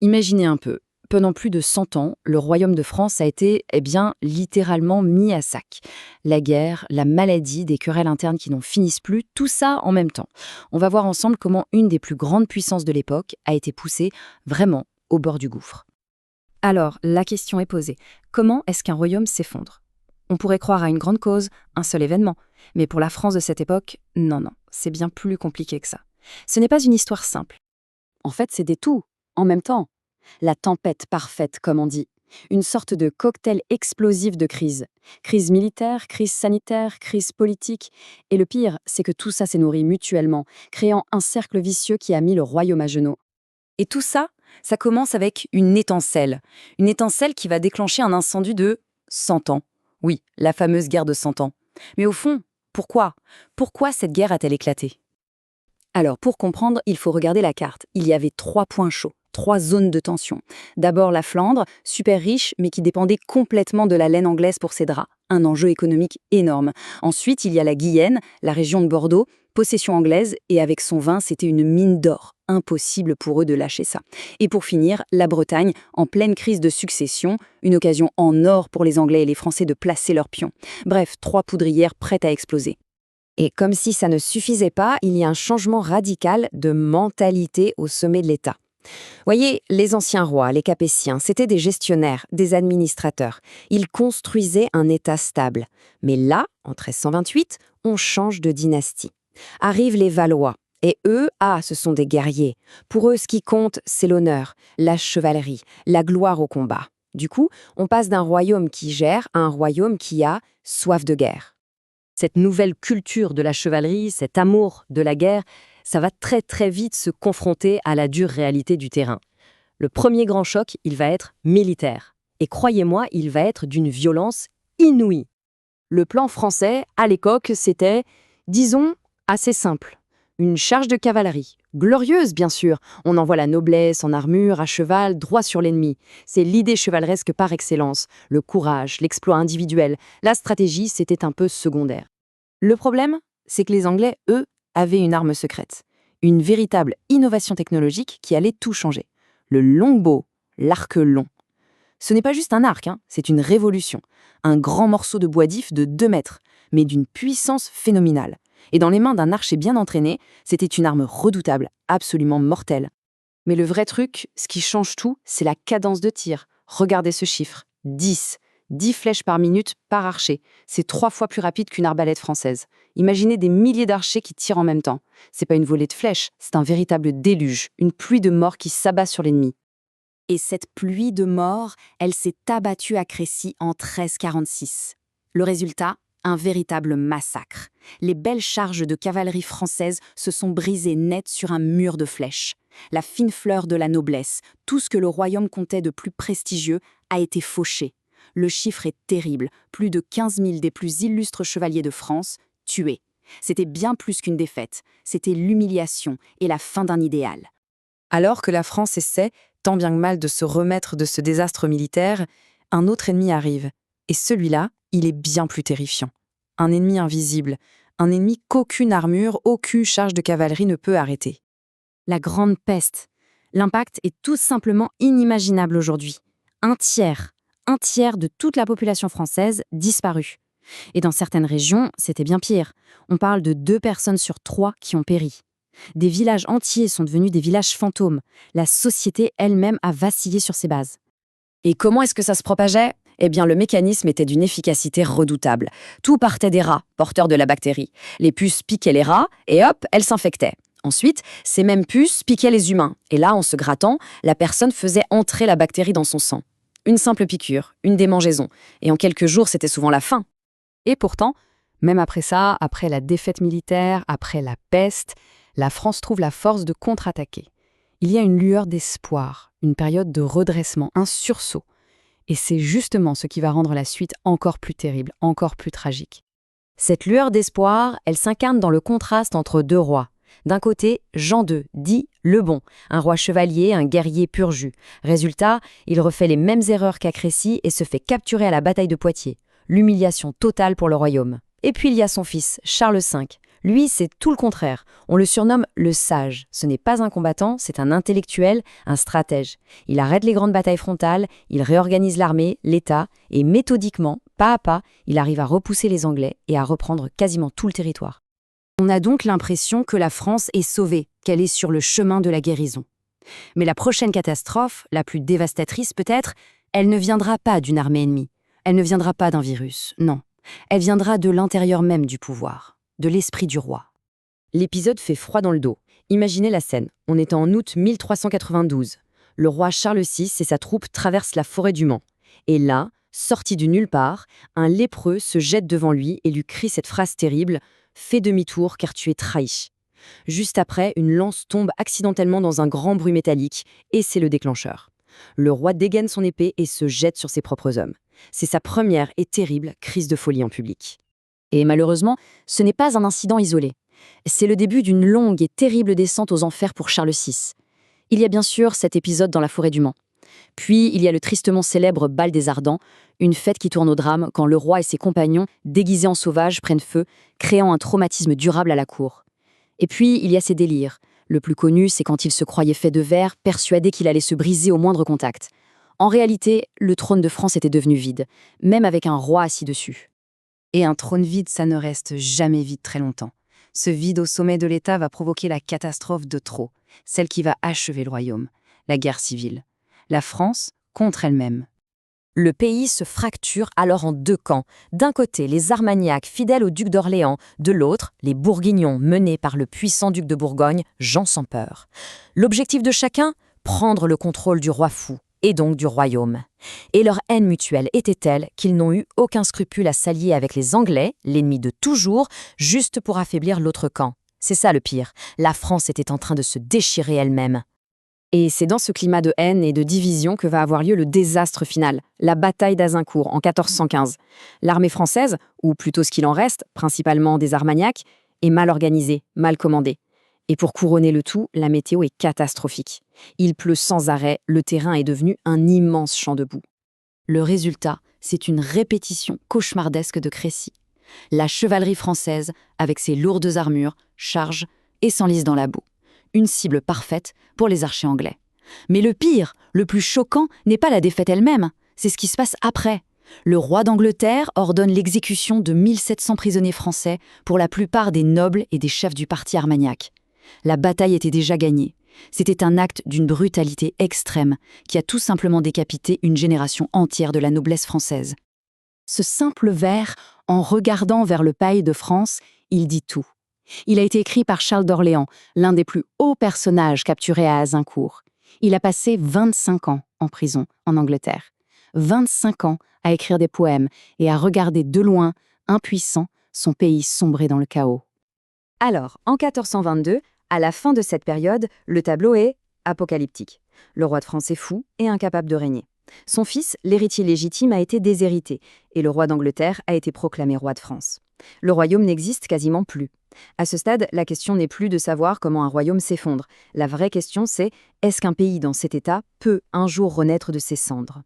Imaginez un peu. Pendant plus de 100 ans, le royaume de France a été, littéralement mis à sac. La guerre, la maladie, des querelles internes qui n'en finissent plus, tout ça en même temps. On va voir ensemble comment une des plus grandes puissances de l'époque a été poussée vraiment au bord du gouffre. Alors, la question est posée. Comment est-ce qu'un royaume s'effondre? On pourrait croire à une grande cause, un seul événement. Mais pour la France de cette époque, non, c'est bien plus compliqué que ça. Ce n'est pas une histoire simple. En fait, c'est des tout, en même temps. La tempête parfaite, comme on dit. Une sorte de cocktail explosif de crises. Crise militaire, crise sanitaire, crise politique. Et le pire, c'est que tout ça s'est nourri mutuellement, créant un cercle vicieux qui a mis le royaume à genoux. Et tout ça, ça commence avec une étincelle. Une étincelle qui va déclencher un incendie de 100 ans. Oui, la fameuse guerre de 100 ans. Mais au fond, pourquoi? Pourquoi cette guerre a-t-elle éclaté? Alors, pour comprendre, il faut regarder la carte. Il y avait 3 points chauds, 3 zones de tension. D'abord la Flandre, super riche, mais qui dépendait complètement de la laine anglaise pour ses draps. Un enjeu économique énorme. Ensuite, il y a la Guyenne, la région de Bordeaux, possession anglaise, et avec son vin, c'était une mine d'or. Impossible pour eux de lâcher ça. Et pour finir, la Bretagne, en pleine crise de succession, une occasion en or pour les Anglais et les Français de placer leurs pions. Bref, 3 poudrières prêtes à exploser. Et comme si ça ne suffisait pas, il y a un changement radical de mentalité au sommet de l'État. Voyez, les anciens rois, les Capétiens, c'étaient des gestionnaires, des administrateurs. Ils construisaient un État stable. Mais là, en 1328, on change de dynastie. Arrivent les Valois. Et eux, ce sont des guerriers. Pour eux, ce qui compte, c'est l'honneur, la chevalerie, la gloire au combat. Du coup, on passe d'un royaume qui gère à un royaume qui a soif de guerre. Cette nouvelle culture de la chevalerie, cet amour de la guerre, ça va très très vite se confronter à la dure réalité du terrain. Le premier grand choc, il va être militaire. Et croyez-moi, il va être d'une violence inouïe. Le plan français, à l'époque, c'était, disons, assez simple. Une charge de cavalerie. Glorieuse, bien sûr. On envoie la noblesse en armure, à cheval, droit sur l'ennemi. C'est l'idée chevaleresque par excellence. Le courage, l'exploit individuel. La stratégie, c'était un peu secondaire. Le problème, c'est que les Anglais, eux, avaient une arme secrète. Une véritable innovation technologique qui allait tout changer. Le longbow, l'arc long. Ce n'est pas juste un arc, c'est une révolution. Un grand morceau de bois d'if de 2 mètres, mais d'une puissance phénoménale. Et dans les mains d'un archer bien entraîné, c'était une arme redoutable, absolument mortelle. Mais le vrai truc, ce qui change tout, c'est la cadence de tir. Regardez ce chiffre, 10. 10 flèches par minute par archer. C'est 3 fois plus rapide qu'une arbalète française. Imaginez des milliers d'archers qui tirent en même temps. C'est pas une volée de flèches, c'est un véritable déluge, une pluie de morts qui s'abat sur l'ennemi. Et cette pluie de morts, elle s'est abattue à Crécy en 1346. Le résultat, un véritable massacre. Les belles charges de cavalerie française se sont brisées net sur un mur de flèches. La fine fleur de la noblesse, tout ce que le royaume comptait de plus prestigieux, a été fauché. Le chiffre est terrible, plus de 15 000 des plus illustres chevaliers de France, tués. C'était bien plus qu'une défaite, c'était l'humiliation et la fin d'un idéal. Alors que la France essaie, tant bien que mal, de se remettre de ce désastre militaire, un autre ennemi arrive. Et celui-là, il est bien plus terrifiant. Un ennemi invisible, un ennemi qu'aucune armure, aucune charge de cavalerie ne peut arrêter. La Grande Peste. L'impact est tout simplement inimaginable aujourd'hui. Un tiers de toute la population française disparue. Et dans certaines régions, c'était bien pire. On parle de 2 personnes sur 3 qui ont péri. Des villages entiers sont devenus des villages fantômes. La société elle-même a vacillé sur ses bases. Et comment est-ce que ça se propageait ? Le mécanisme était d'une efficacité redoutable. Tout partait des rats, porteurs de la bactérie. Les puces piquaient les rats, et hop, elles s'infectaient. Ensuite, ces mêmes puces piquaient les humains. Et là, en se grattant, la personne faisait entrer la bactérie dans son sang. Une simple piqûre, une démangeaison. Et en quelques jours, c'était souvent la fin. Et pourtant, même après ça, après la défaite militaire, après la peste, la France trouve la force de contre-attaquer. Il y a une lueur d'espoir, une période de redressement, un sursaut. Et c'est justement ce qui va rendre la suite encore plus terrible, encore plus tragique. Cette lueur d'espoir, elle s'incarne dans le contraste entre 2 rois. D'un côté, Jean II, dit le Bon, un roi chevalier, un guerrier pur jus. Résultat, il refait les mêmes erreurs qu'à Crécy et se fait capturer à la bataille de Poitiers. L'humiliation totale pour le royaume. Et puis il y a son fils, Charles V, Lui, c'est tout le contraire. On le surnomme le sage. Ce n'est pas un combattant, c'est un intellectuel, un stratège. Il arrête les grandes batailles frontales, il réorganise l'armée, l'État, et méthodiquement, pas à pas, il arrive à repousser les Anglais et à reprendre quasiment tout le territoire. On a donc l'impression que la France est sauvée, qu'elle est sur le chemin de la guérison. Mais la prochaine catastrophe, la plus dévastatrice peut-être, elle ne viendra pas d'une armée ennemie. Elle ne viendra pas d'un virus, non. Elle viendra de l'intérieur même du pouvoir, de l'esprit du roi. L'épisode fait froid dans le dos. Imaginez la scène. On est en août 1392. Le roi Charles VI et sa troupe traversent la forêt du Mans. Et là, sorti du nulle part, un lépreux se jette devant lui et lui crie cette phrase terrible « Fais demi-tour car tu es trahi ». Juste après, une lance tombe accidentellement dans un grand bruit métallique et c'est le déclencheur. Le roi dégaine son épée et se jette sur ses propres hommes. C'est sa première et terrible crise de folie en public. Et malheureusement, ce n'est pas un incident isolé. C'est le début d'une longue et terrible descente aux enfers pour Charles VI. Il y a bien sûr cet épisode dans la forêt du Mans. Puis, il y a le tristement célèbre bal des Ardents, une fête qui tourne au drame quand le roi et ses compagnons, déguisés en sauvages, prennent feu, créant un traumatisme durable à la cour. Et puis, il y a ces délires. Le plus connu, c'est quand il se croyait fait de verre, persuadé qu'il allait se briser au moindre contact. En réalité, le trône de France était devenu vide, même avec un roi assis dessus. Et un trône vide, ça ne reste jamais vide très longtemps. Ce vide au sommet de l'État va provoquer la catastrophe de trop, celle qui va achever le royaume, la guerre civile. La France contre elle-même. Le pays se fracture alors en deux camps. D'un côté, les Armagnacs fidèles au duc d'Orléans, de l'autre, les Bourguignons menés par le puissant duc de Bourgogne, Jean sans peur. L'objectif de chacun ? Prendre le contrôle du roi fou, et donc du royaume. Et leur haine mutuelle était telle qu'ils n'ont eu aucun scrupule à s'allier avec les Anglais, l'ennemi de toujours, juste pour affaiblir l'autre camp. C'est ça le pire, la France était en train de se déchirer elle-même. Et c'est dans ce climat de haine et de division que va avoir lieu le désastre final, la bataille d'Azincourt en 1415. L'armée française, ou plutôt ce qu'il en reste, principalement des Armagnacs, est mal organisée, mal commandée. Et pour couronner le tout, la météo est catastrophique. Il pleut sans arrêt, le terrain est devenu un immense champ de boue. Le résultat, c'est une répétition cauchemardesque de Crécy. La chevalerie française, avec ses lourdes armures, charge et s'enlise dans la boue. Une cible parfaite pour les archers anglais. Mais le pire, le plus choquant, n'est pas la défaite elle-même, c'est ce qui se passe après. Le roi d'Angleterre ordonne l'exécution de 1700 prisonniers français, pour la plupart des nobles et des chefs du parti armagnac. La bataille était déjà gagnée. C'était un acte d'une brutalité extrême qui a tout simplement décapité une génération entière de la noblesse française. Ce simple vers, en regardant vers le paille de France, il dit tout. Il a été écrit par Charles d'Orléans, l'un des plus hauts personnages capturés à Azincourt. Il a passé 25 ans en prison en Angleterre. 25 ans à écrire des poèmes et à regarder de loin, impuissant, son pays sombrer dans le chaos. Alors, en 1422, à la fin de cette période, le tableau est apocalyptique. Le roi de France est fou et incapable de régner. Son fils, l'héritier légitime, a été déshérité et le roi d'Angleterre a été proclamé roi de France. Le royaume n'existe quasiment plus. À ce stade, la question n'est plus de savoir comment un royaume s'effondre. La vraie question, c'est est-ce qu'un pays dans cet état peut un jour renaître de ses cendres ?